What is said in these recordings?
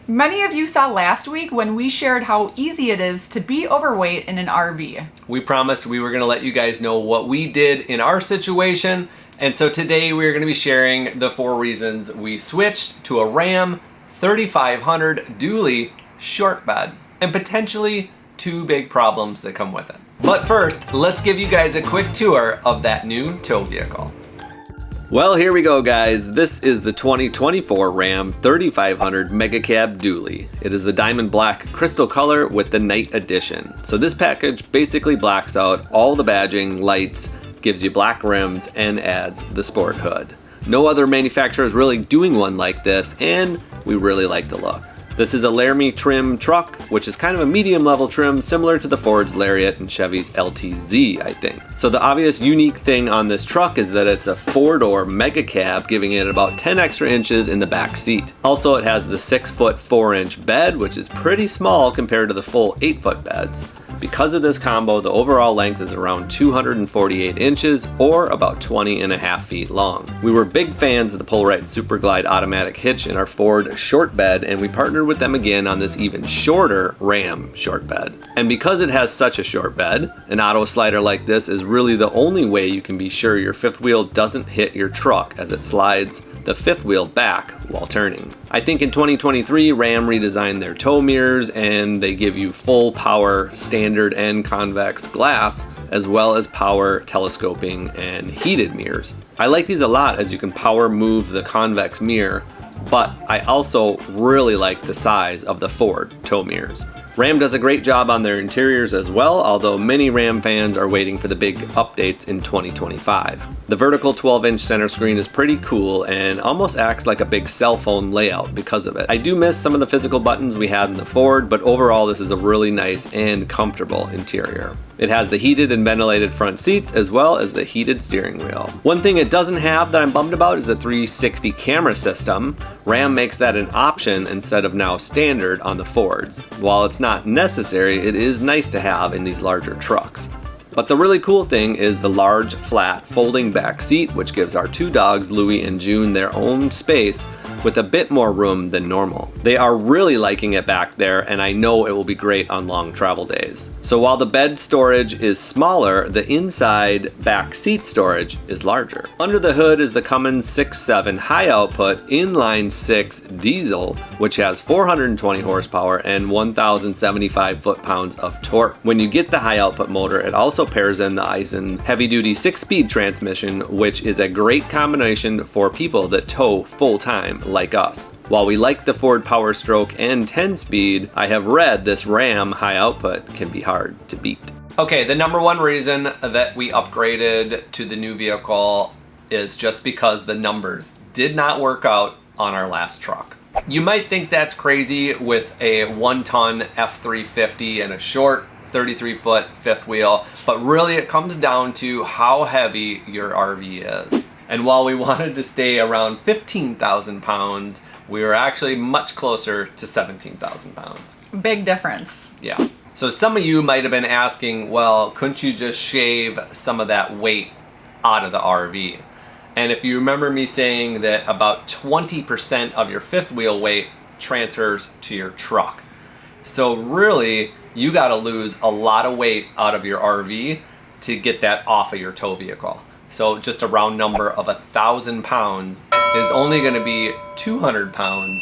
Many of you saw last week when we shared how easy it is to be overweight in an RV. We promised we were going to let you guys know what we did in our situation, and so today we're going to be sharing the 4 reasons we switched to a Ram 3500 dually short bed, and potentially 2 big problems that come with it. But first, let's give you guys a quick tour of that new tow vehicle. Well, here we go, guys. This is the 2024 Ram 3500 Mega Cab Dually. It is the diamond black crystal color with the night edition. So this package basically blacks out all the badging, lights, gives you black rims, and adds the sport hood. No other manufacturer is really doing one like this, and we really like the look. This is a Laramie trim truck, which is kind of a medium level trim similar to the Ford's Lariat and Chevy's LTZ, I think. So the obvious unique thing on this truck is that it's a 4-door mega cab, giving it about 10 extra inches in the back seat. Also, it has the 6-foot 4-inch bed, which is pretty small compared to the full 8-foot beds. Because of this combo, the overall length is around 248 inches or about 20.5 feet long. We were big fans of the Pull-Rite Super Glide automatic hitch in our Ford short bed, and we partnered with them again on this even shorter Ram short bed. And because it has such a short bed, an auto slider like this is really the only way you can be sure your fifth wheel doesn't hit your truck as it slides the fifth wheel back while turning. I think in 2023, Ram redesigned their tow mirrors, and they give you full power standard and convex glass, as well as power telescoping and heated mirrors. I like these a lot as you can power move the convex mirror, but I also really like the size of the Ford tow mirrors. Ram does a great job on their interiors as well, although many Ram fans are waiting for the big updates in 2025. The vertical 12-inch center screen is pretty cool and almost acts like a big cell phone layout because of it. I do miss some of the physical buttons we had in the Ford, but overall this is a really nice and comfortable interior. It has the heated and ventilated front seats as well as the heated steering wheel. One thing it doesn't have that I'm bummed about is a 360 camera system. Ram makes that an option instead of now standard on the Fords. While it's not necessary, it is nice to have in these larger trucks. But the really cool thing is the large, flat, folding back seat, which gives our 2 dogs, Louie and June, their own space with a bit more room than normal. They are really liking it back there, and I know it will be great on long travel days. So while the bed storage is smaller, the inside back seat storage is larger. Under the hood is the Cummins 6.7 high output inline 6 diesel, which has 420 horsepower and 1,075 foot-pounds of torque. When you get the high output motor, it also pairs in the Eisen heavy-duty 6-speed transmission, which is a great combination for people that tow full-time like us. While we like the Ford Power Stroke and 10-speed, I have read this Ram high output can be hard to beat. Okay, the number 1 reason that we upgraded to the new vehicle is just because the numbers did not work out on our last truck. You might think that's crazy with a 1-ton F350 and a short 33-foot fifth wheel, but really it comes down to how heavy your RV is. And while we wanted to stay around 15,000 pounds, we were actually much closer to 17,000 pounds. Big difference. Yeah. So some of you might have been asking, well, couldn't you just shave some of that weight out of the RV? And if you remember me saying that about 20% of your fifth wheel weight transfers to your truck. So really, you got to lose a lot of weight out of your RV to get that off of your tow vehicle. So just a round number of 1,000 pounds is only going to be 200 pounds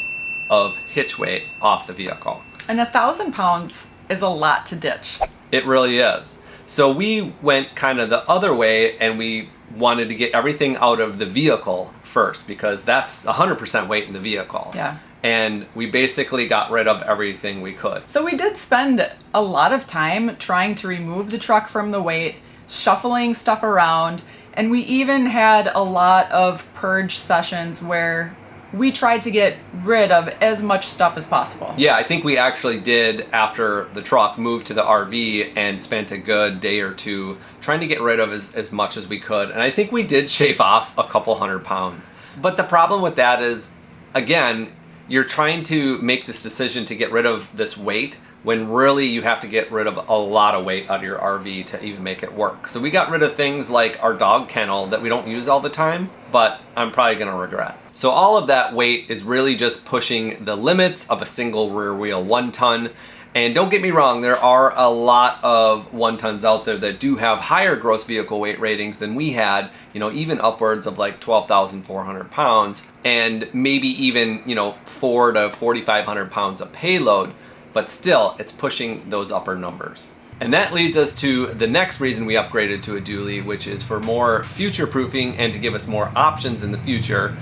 of hitch weight off the vehicle. And 1,000 pounds is a lot to ditch. It really is. So we went kind of the other way, and we wanted to get everything out of the vehicle first, because that's 100% weight in the vehicle. Yeah. And we basically got rid of everything we could. So we did spend a lot of time trying to remove the truck from the weight, shuffling stuff around, and we even had a lot of purge sessions where we tried to get rid of as much stuff as possible. Yeah, I think we actually did, after the truck moved to the RV, and spent a good day or 2 trying to get rid of as much as we could. And I think we did shave off a couple 100 pounds. But the problem with that is, again, you're trying to make this decision to get rid of this weight when really you have to get rid of a lot of weight out of your RV to even make it work. So we got rid of things like our dog kennel that we don't use all the time, but I'm probably gonna regret. So all of that weight is really just pushing the limits of a single rear wheel 1 ton. And don't get me wrong, there are a lot of 1 tons out there that do have higher gross vehicle weight ratings than we had, even upwards of like 12,400 pounds, and maybe even, 4 to 4,500 pounds of payload, but still it's pushing those upper numbers. And that leads us to the next reason we upgraded to a dually, which is for more future proofing and to give us more options in the future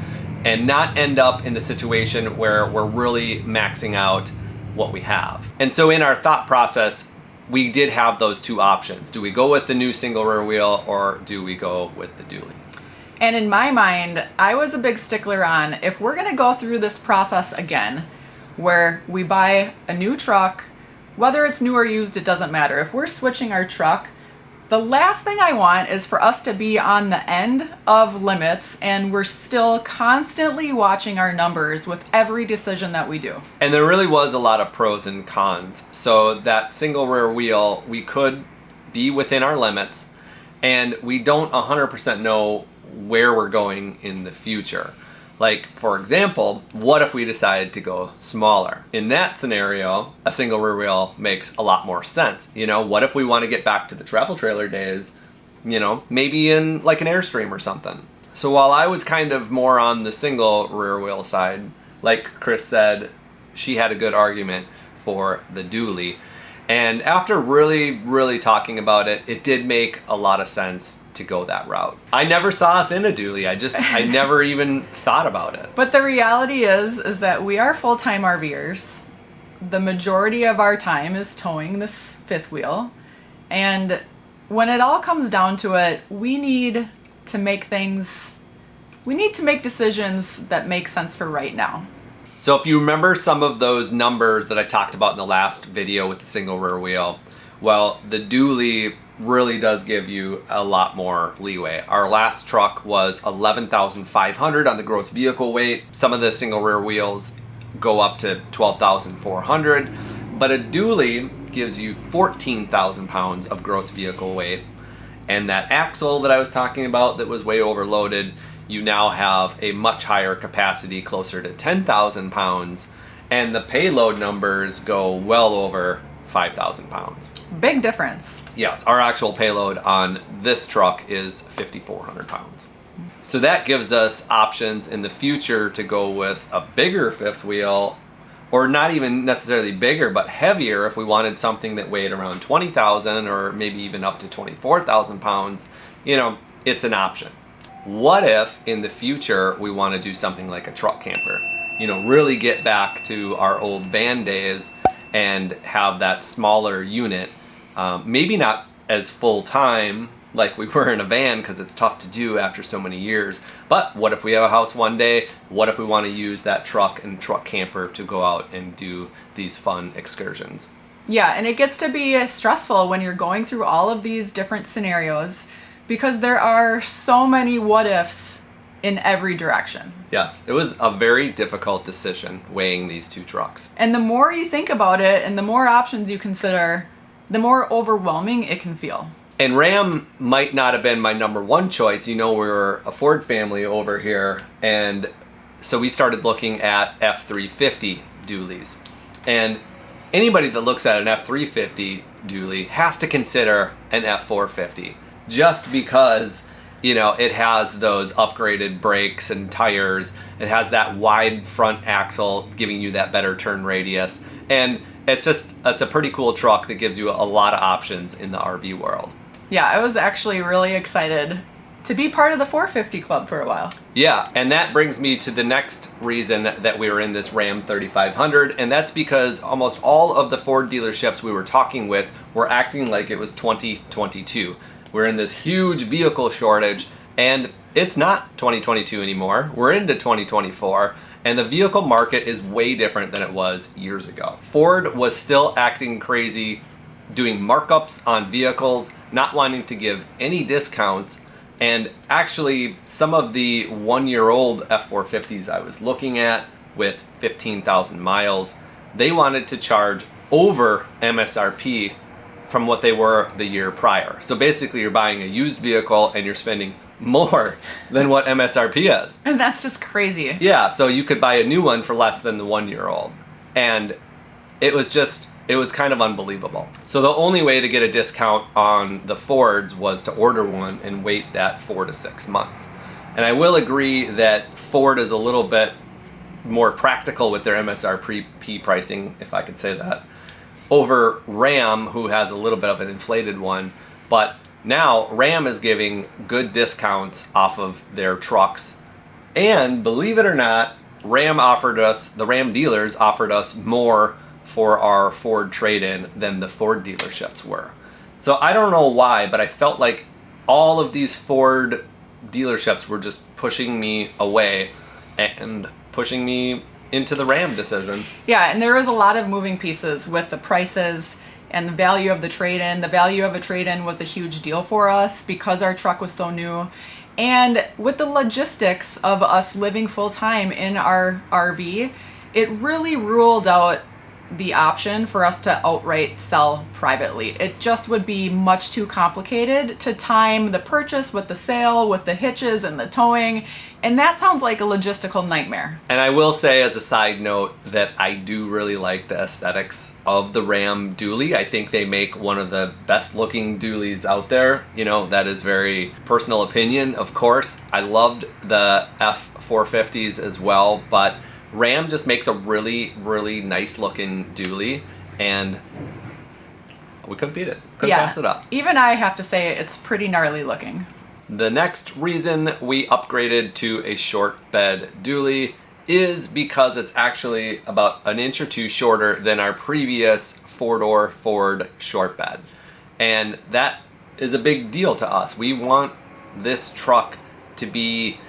and not end up in the situation where we're really maxing out what we have. And so in our thought process, we did have those 2 options. Do we go with the new single rear wheel or do we go with the dually? And in my mind, I was a big stickler on, if we're gonna go through this process again, where we buy a new truck, whether it's new or used, it doesn't matter. If we're switching our truck, the last thing I want is for us to be on the end of limits and we're still constantly watching our numbers with every decision that we do. And there really was a lot of pros and cons. So that single rear wheel, we could be within our limits and we don't 100% know where we're going in the future. Like, for example, what if we decided to go smaller? In that scenario, a single rear wheel makes a lot more sense. What if we want to get back to the travel trailer days, maybe in like an Airstream or something? So while I was kind of more on the single rear wheel side, like Chris said, she had a good argument for the dually. And after really talking about it, it did make a lot of sense to go that route. I never saw us in a dually. I never even thought about it. But the reality is that we are full-time RVers. The majority of our time is towing this fifth wheel. And when it all comes down to it, we need to make decisions that make sense for right now. So if you remember some of those numbers that I talked about in the last video with the single rear wheel, well, the dually really does give you a lot more leeway. Our last truck was 11,500 on the gross vehicle weight. Some of the single rear wheels go up to 12,400, but a dually gives you 14,000 pounds of gross vehicle weight. And that axle that I was talking about that was way overloaded, you now have a much higher capacity, closer to 10,000 pounds, and the payload numbers go well over 5,000 pounds. Big difference. Yes, our actual payload on this truck is 5,400 pounds. So that gives us options in the future to go with a bigger fifth wheel, or not even necessarily bigger, but heavier if we wanted something that weighed around 20,000 or maybe even up to 24,000 pounds. It's an option. What if in the future we want to do something like a truck camper? Really get back to our old van days and have that smaller unit. Maybe not as full-time like we were in a van, because it's tough to do after so many years. But what if we have a house one day? What if we want to use that truck and truck camper to go out and do these fun excursions? Yeah, and it gets to be stressful when you're going through all of these different scenarios, because there are so many what ifs in every direction. Yes, it was a very difficult decision weighing these 2 trucks. And the more you think about it and the more options you consider, the more overwhelming it can feel. And Ram might not have been my number 1 choice. We're a Ford family over here, and so we started looking at F350 dualies. And anybody that looks at an F350 dually has to consider an F450, just because it has those upgraded brakes and tires. It has that wide front axle giving you that better turn radius. And it's a pretty cool truck that gives you a lot of options in the RV world. Yeah, I was actually really excited to be part of the 450 club for a while. Yeah, and that brings me to the next reason that we were in this Ram 3500, and that's because almost all of the Ford dealerships we were talking with were acting like it was 2022. We're in this huge vehicle shortage, and it's not 2022 anymore. We're into 2024, and the vehicle market is way different than it was years ago. Ford was still acting crazy, doing markups on vehicles, not wanting to give any discounts, and actually some of the 1-year-old F450s I was looking at with 15,000 miles, they wanted to charge over MSRP from what they were the year prior. So basically you're buying a used vehicle and you're spending more than what MSRP is. And that's just crazy. Yeah, so you could buy a new one for less than the 1-year-old. And it was kind of unbelievable. So the only way to get a discount on the Fords was to order one and wait that 4 to 6 months. And I will agree that Ford is a little bit more practical with their MSRP pricing, if I could say that, over Ram, who has a little bit of an inflated one. But now Ram is giving good discounts off of their trucks. And believe it or not, the Ram dealers offered us more for our Ford trade-in than the Ford dealerships were. So I don't know why, but I felt like all of these Ford dealerships were just pushing me away and pushing me into the Ram decision. Yeah, and there was a lot of moving pieces with the prices and the value of the trade-in. The value of a trade-in was a huge deal for us because our truck was so new. And with the logistics of us living full-time in our RV, it really ruled out the option for us to outright sell privately. It just would be much too complicated to time the purchase with the sale, with the hitches and the towing, and that sounds like a logistical nightmare. And I will say as a side note that I do really like the aesthetics of the Ram dually. I think they make one of the best looking dualies out there. You know, that is very personal opinion, of course. I loved the F450s as well, but Ram just makes a really, really nice looking dually, and we couldn't beat it. Couldn't pass it up. Even I have to say it's pretty gnarly looking. The next reason we upgraded to a short bed dually is because it's actually about an inch or two shorter than our previous four-door Ford short bed. And that is a big deal to us. We want this truck to be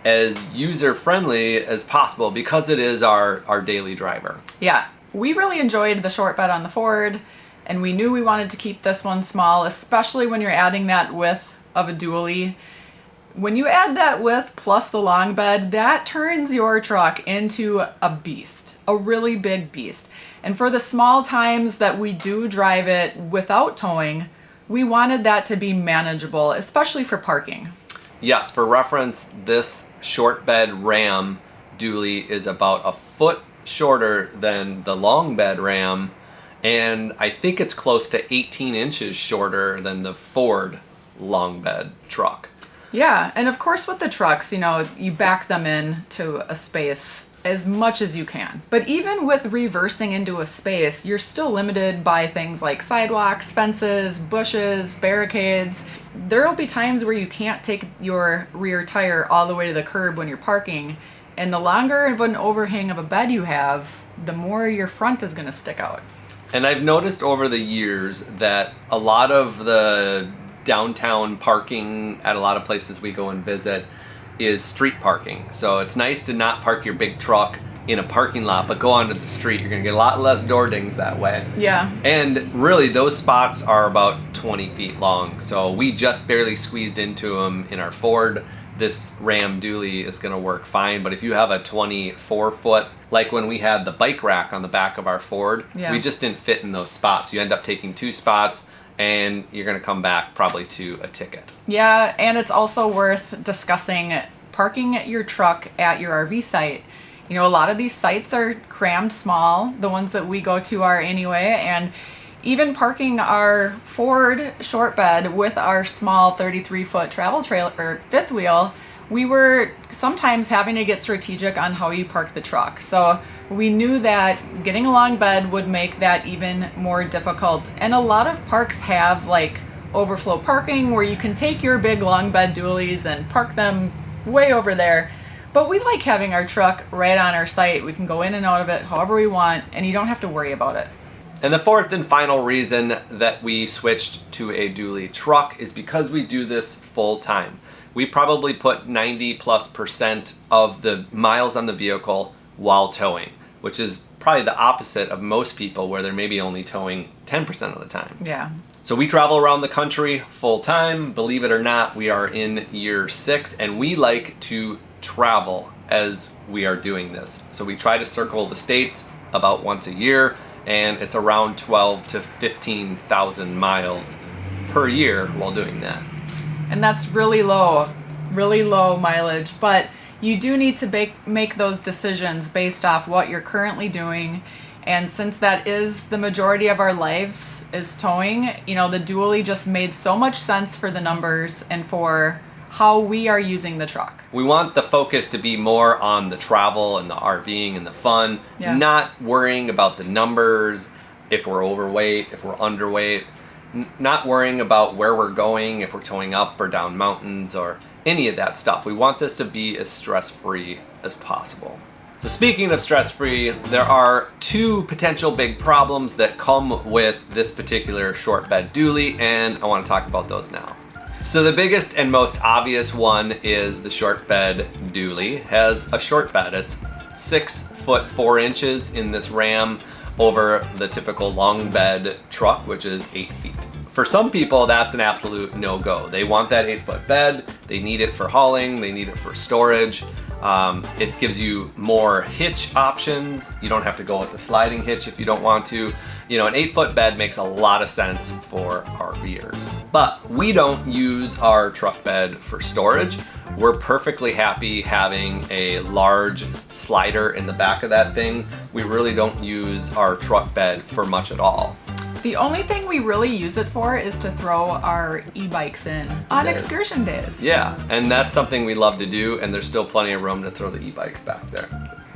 as user-friendly as possible because it is our daily driver. Yeah, we really enjoyed the short bed on the Ford, and we knew we wanted to keep this one small, especially when you're adding that width of a dually. When you add that width plus the long bed, that turns your truck into a beast, a really big beast. And for the small times that we do drive it without towing, we wanted that to be manageable, especially for parking. Yes, for reference, this short bed Ram dually is about a foot shorter than the long bed Ram, and I think it's close to 18 inches shorter than the Ford long bed truck. Yeah, and of course with the trucks, you know, you back them in to a space as much as you can. But even with reversing into a space, you're still limited by things like sidewalks, fences, bushes, barricades. There'll be times where you can't take your rear tire all the way to the curb when you're parking, and the longer of an overhang of a bed you have, the more your front is going to stick out. And I've noticed over the years that a lot of the downtown parking at a lot of places we go and visit is street parking. So it's nice to not park your big truck in a parking lot, but go onto the street. You're gonna get a lot less door dings that way. Yeah. And really those spots are about 20 feet long. So we just barely squeezed into them in our Ford. This Ram dually is gonna work fine, but if you have a 24-foot, like when we had the bike rack on the back of our Ford, we just didn't fit in those spots. You end up taking 2 spots, and you're going to come back probably to a ticket. Yeah, and it's also worth discussing parking your truck at your RV site. You know, a lot of these sites are crammed small. The ones that we go to are anyway, and even parking our Ford short bed with our small 33-foot travel trailer or fifth wheel, we were sometimes having to get strategic on how you park the truck. So we knew that getting a long bed would make that even more difficult. And a lot of parks have like overflow parking where you can take your big long bed dualies and park them way over there. But we like having our truck right on our site. We can go in and out of it however we want, and you don't have to worry about it. And the fourth and final reason that we switched to a dually truck is because we do this full time. We probably put 90+% of the miles on the vehicle while towing, which is probably the opposite of most people where they're maybe only towing 10% of the time. Yeah. So we travel around the country full time. Believe it or not, we are in year 6, and we like to travel as we are doing this. So we try to circle the states about once a year, and it's around 12 to 15,000 miles per year while doing that. And that's really low really low mileage, but you do need to make those decisions based off what you're currently doing. And since that is the majority of our lives is towing, the dually just made so much sense for the numbers and for how we are using the truck. We want the focus to be more on the travel and the RVing and the fun, not worrying about the numbers, if we're overweight, if we're underweight, not worrying about where we're going, if we're towing up or down mountains or any of that stuff. We want this to be as stress-free as possible. So speaking of stress-free, there are two potential big problems that come with this particular short bed dually, and I want to talk about those now. So the biggest and most obvious one is the short bed dually has a short bed. It's 6 foot 4 inches in this Ram over the typical long bed truck, which is 8 feet. For some people, that's an absolute no-go. They want that 8-foot bed, they need it for hauling, they need it for storage. It gives you more hitch options. You don't have to go with the sliding hitch if you don't want to. An 8-foot bed makes a lot of sense for RVers. But we don't use our truck bed for storage. We're perfectly happy having a large slider in the back of that thing. We really don't use our truck bed for much at all. The only thing we really use it for is to throw our e-bikes in on excursion days. Yeah, and that's something we love to do, and there's still plenty of room to throw the e-bikes back there.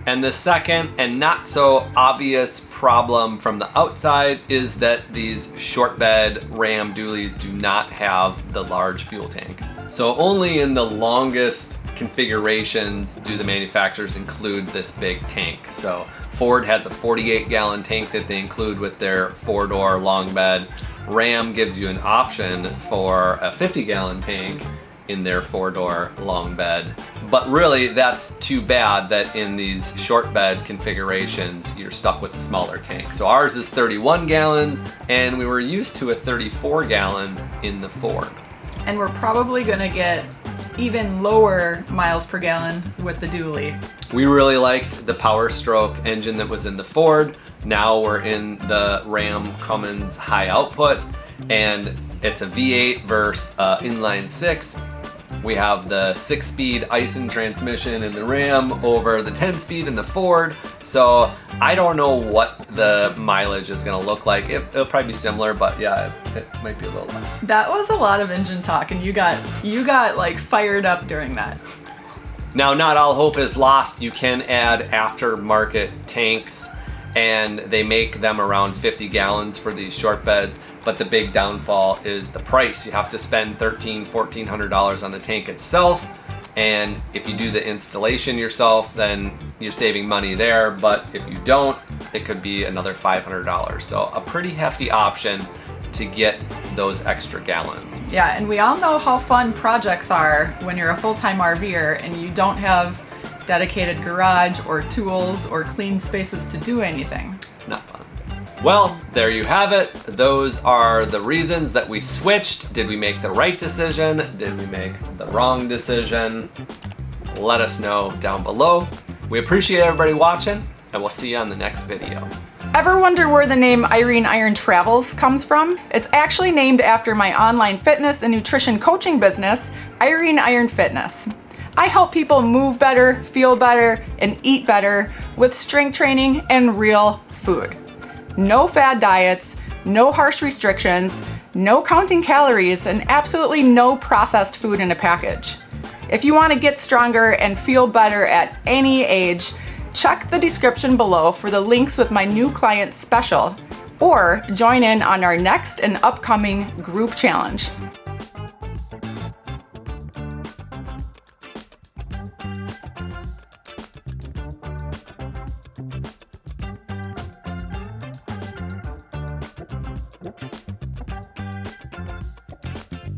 And the second and not so obvious problem from the outside is that these short bed Ram dualies do not have the large fuel tank. So only in the longest configurations do the manufacturers include this big tank. So Ford has a 48-gallon tank that they include with their 4-door long bed. Ram gives you an option for a 50-gallon tank in their 4-door long bed. But really, that's too bad that in these short bed configurations, you're stuck with a smaller tank. So ours is 31 gallons, and we were used to a 34-gallon in the Ford. And we're probably gonna get even lower miles per gallon with the dually. We really liked the Power Stroke engine that was in the Ford. Now we're in the Ram Cummins high output, and it's a V8 versus inline 6. We have the 6-speed Ison transmission in the Ram over the 10-speed in the Ford. So I don't know what the mileage is gonna look like. It'll probably be similar, but yeah, it might be a little less. That was a lot of engine talk, and you got like fired up during that. Now, not all hope is lost. You can add aftermarket tanks, and they make them around 50 gallons for these short beds. But the big downfall is the price. You have to spend $1,400 on the tank itself. And if you do the installation yourself, then you're saving money there. But if you don't, it could be another $500. So a pretty hefty option to get those extra gallons. Yeah, and we all know how fun projects are when you're a full-time RVer and you don't have dedicated garage or tools or clean spaces to do anything. It's not fun. Well, there you have it. Those are the reasons that we switched. Did we make the right decision? Did we make the wrong decision? Let us know down below. We appreciate everybody watching, and we'll see you on the next video. Ever wonder where the name Irene Iron Travels comes from? It's actually named after my online fitness and nutrition coaching business, Irene Iron Fitness. I help people move better, feel better, and eat better with strength training and real food. No fad diets, no harsh restrictions, no counting calories, and absolutely no processed food in a package. If you want to get stronger and feel better at any age, check the description below for the links with my new client special, or join in on our next and upcoming group challenge.